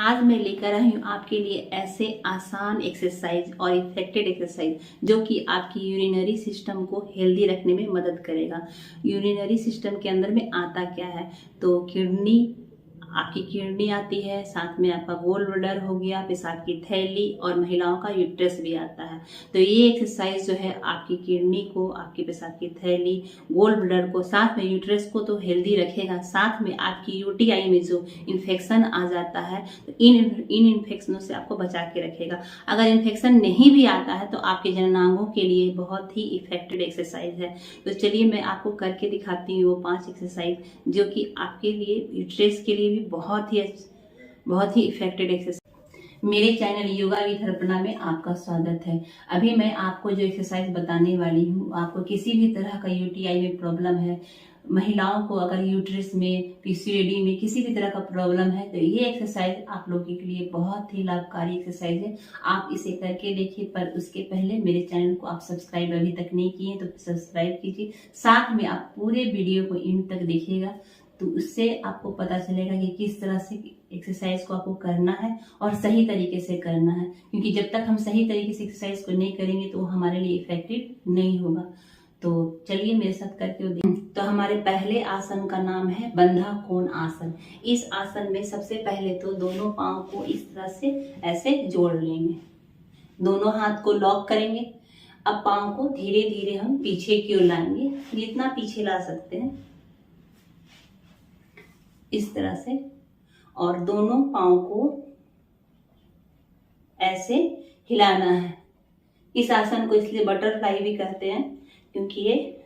आज मैं लेकर आई हूँ आपके लिए ऐसे आसान एक्सरसाइज और इफेक्टिव एक्सरसाइज जो कि आपकी यूरिनरी सिस्टम को हेल्दी रखने में मदद करेगा। यूरिनरी सिस्टम के अंदर में आता क्या है, तो आपकी किडनी आती है, साथ में आपका गोल ब्लैडर हो गया, पेशाब की थैली और महिलाओं का यूट्रस भी आता है। तो ये एक्सरसाइज जो है आपकी किडनी को, आपकी पेशाब की थैली, गोल ब्लैडर को, साथ में यूट्रस को तो हेल्दी रखेगा। साथ में आपकी यूटीआई में जो इन्फेक्शन आ जाता है तो इन इन्फेक्शनों से आपको बचा के रखेगा। अगर इन्फेक्शन नहीं भी आता है तो आपके जननांगों के लिए बहुत ही इफेक्टिव एक्सरसाइज है। तो चलिए मैं आपको करके दिखाती हूँ वो 5 एक्सरसाइज जो कि आपके लिए यूट्रस के लिए भी बहुत ही इफेक्टिव एक्सरसाइज। मेरे चैनल योगा विद अर्पणा में आपका स्वागत है। अभी मैं आपको जो एक्सरसाइज बताने वाली हूँ, आपको किसी भी तरह का यूटीआई में प्रॉब्लम है, महिलाओं को अगर यूट्रस में, पीसीओडी में किसी भी तरह का प्रॉब्लम है, तो ये एक्सरसाइज आप लोगों के लिए बहुत ही लाभकारी एक्सरसाइज है। आप इसे करके देखिए, पर उसके पहले मेरे चैनल को आप सब्सक्राइब अभी तक नहीं किए तो सब्सक्राइब कीजिए। साथ में आप पूरे वीडियो को एंड तक देखिएगा, तो उससे आपको पता चलेगा कि किस तरह से एक्सरसाइज को आपको करना है और सही तरीके से करना है। क्योंकि जब तक हम सही तरीके से एक्सरसाइज को नहीं करेंगे तो वो हमारे लिए इफेक्टिव नहीं होगा। तो चलिए मेरे साथ करके देखें। तो हमारे पहले आसन का नाम है बंधा कोण आसन। इस आसन में सबसे पहले तो दोनों पांव को इस तरह से ऐसे जोड़ लेंगे, दोनों हाथ को लॉक करेंगे। अब पांव को धीरे धीरे हम पीछे की ओर लाएंगे, जितना पीछे ला सकते हैं इस तरह से, और दोनों पांव को ऐसे हिलाना है। इस आसन को इसलिए बटरफ्लाई भी कहते हैं क्योंकि ये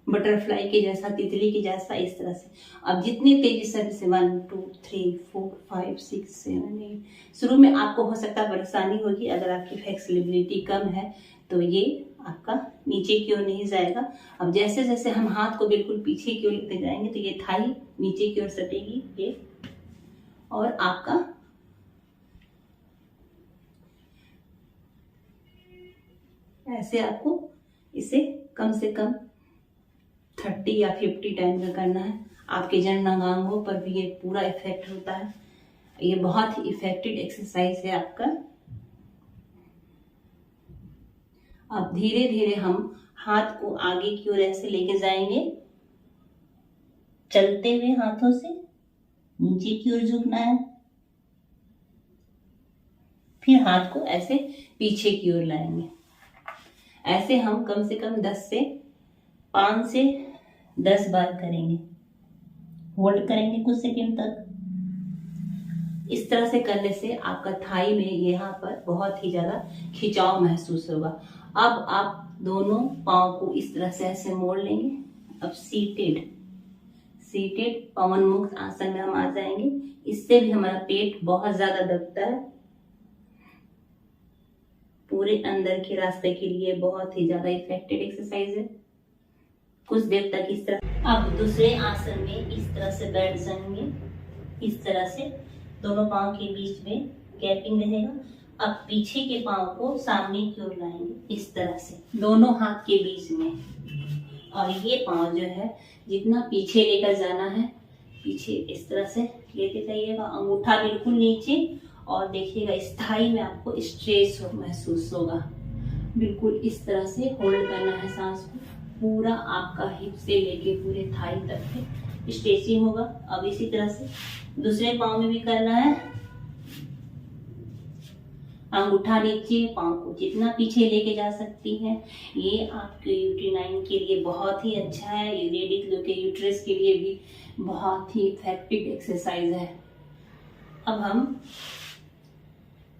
बटरफ्लाई के जैसा, तितली के जैसा इस तरह से। अब जितनी तेजी से 1 2 3 4 5 6 7 8, शुरू में आपको हो सकता है परेशानी होगी, अगर आपकी फ्लेक्सिबिलिटी कम है तो ये आपका नीचे की ओर नहीं जाएगा। अब जैसे जैसे हम हाथ को बिल्कुल पीछे की ओर लेते जाएंगे तो ये थाई नीचे की ओर सटेगी ये, और आपका ऐसे आपको इसे कम से कम 30 या 50 टाइम का करना है। आपके जननांगों पर भी ये पूरा इफेक्ट होता है। ये बहुत ही इफेक्टिव एक्सरसाइज है आपका। अब धीरे धीरे हम हाथ को आगे की ओर ऐसे लेके जाएंगे, चलते हुए हाथों से नीचे की ओर झुकना है, फिर हाथ को ऐसे पीछे की ओर लाएंगे। ऐसे हम कम से कम 5 से 10 बार करेंगे। होल्ड करेंगे कुछ सेकंड तक। इस तरह से करने से आपका थाई में यहाँ पर बहुत ही ज्यादा खिंचाव महसूस होगा। अब आप दोनों पांव को इस तरह से ऐसे मोड़ लेंगे। अब सीटेड पवन मुक्त आसन में हम आ जाएंगे। इससे भी हमारा पेट बहुत ज्यादा दबता है, पूरे अंदर के रास्ते के लिए बहुत ही ज्यादा इफेक्टिव एक्सरसाइज है। कुछ देर तक इस तरह। अब दूसरे आसन में इस तरह से बैठ जाएंगे, इस तरह से दोनों पांव के बीच में गैपिंग रहेगा। अब पीछे के पांव को सामने की ओर लाएंगे इस तरह से, दोनों हाथ के बीच में, और ये पांव जो है जितना पीछे लेकर जाना है, पीछे इस तरह से लेते जाइएगा। अंगूठा बिल्कुल नीचे, और देखिएगा इस थाई में आपको स्ट्रेच महसूस होगा। बिल्कुल इस तरह से होल्ड करना है सांस को, पूरा आपका हिप से लेके पूरे थाई तक के स्ट्रेचिंग होगा। अब इसी तरह से दूसरे पांव में भी करना है। अंगूठा नीचे, पांव को जितना पीछे लेके जा सकती हैं। ये आपके यूट्राइन के लिए बहुत ही अच्छा है। ये लेडीज लोग के यूट्रस के लिए भी बहुत ही इफेक्टिव एक्सरसाइज है। अब हम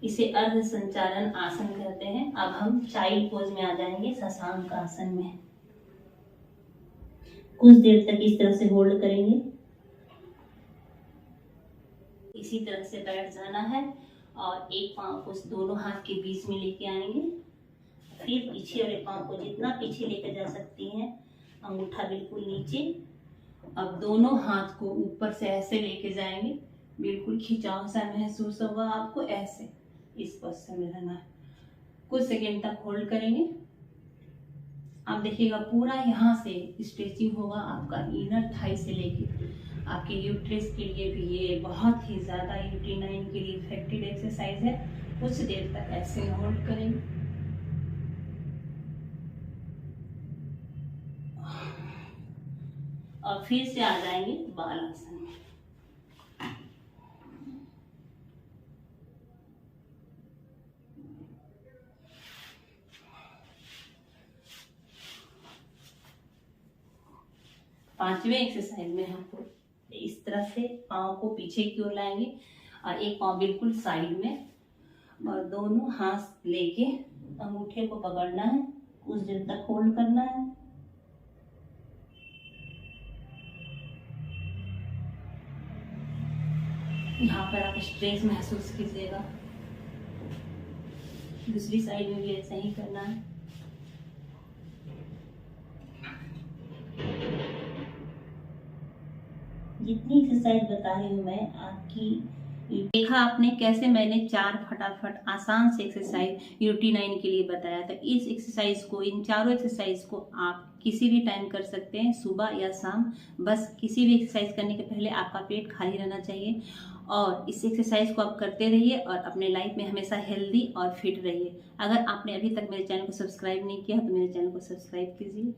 इसे अर्ध संचालन आसन कहते हैं। अब हम चाइल्ड पोज में आ जाएंगे, शशांक आसन में। कुछ देर तक इस तरह से होल्ड करेंगे, इसी तरह से बैठ जाना है, और एक पांव को दोनों हाथ के बीच में लेके आएंगे। फिर पीछे वाले पांव को जितना पीछे लेकर जा सकती हैं, अंगूठा बिल्कुल नीचे। अब दोनों हाथ को ऊपर से ऐसे लेके जाएंगे, बिल्कुल खिंचाव सा महसूस होगा आपको। ऐसे इस पोजीशन में रहना है, कुछ सेकंड तक होल्ड करेंगे। आप देखिएगा पूरा यहाँ से स्ट्रेचिंग होगा आपका इनर थाई से लेके आपके यूट्रस के लिए भी। ये बहुत ही ज़्यादा यूटेनाइन के लिए इफेक्टिव एक्सरसाइज है। कुछ देर तक ऐसे होल्ड करेंगे और फिर से आ जाएंगे बालासन में। पांचवें एक्सरसाइज में हमको इस तरह से पाँव को पीछे की ओर लाएंगे और एक पाँव बिल्कुल साइड में और दोनों हाथ लेके अंगूठे को पकड़ना है, कुछ देर तक होल्ड करना है। यहाँ पर आप स्ट्रेस महसूस कीजिएगा। दूसरी साइड में भी ऐसा ही करना है। जितनी एक्सरसाइज बता रही हूँ मैं आपकी, देखा आपने कैसे मैंने 4 फटाफट आसान से एक्सरसाइज यूटी9 के लिए बताया था। इस एक्सरसाइज को, इन चारों एक्सरसाइज को आप किसी भी टाइम कर सकते हैं, सुबह या शाम। बस किसी भी एक्सरसाइज करने के पहले आपका पेट खाली रहना चाहिए और इस एक्सरसाइज को आप करते रहिए और अपने लाइफ में हमेशा हेल्दी और फिट रहिए। अगर आपने अभी तक मेरे चैनल को सब्सक्राइब नहीं किया तो मेरे चैनल को सब्सक्राइब कीजिए।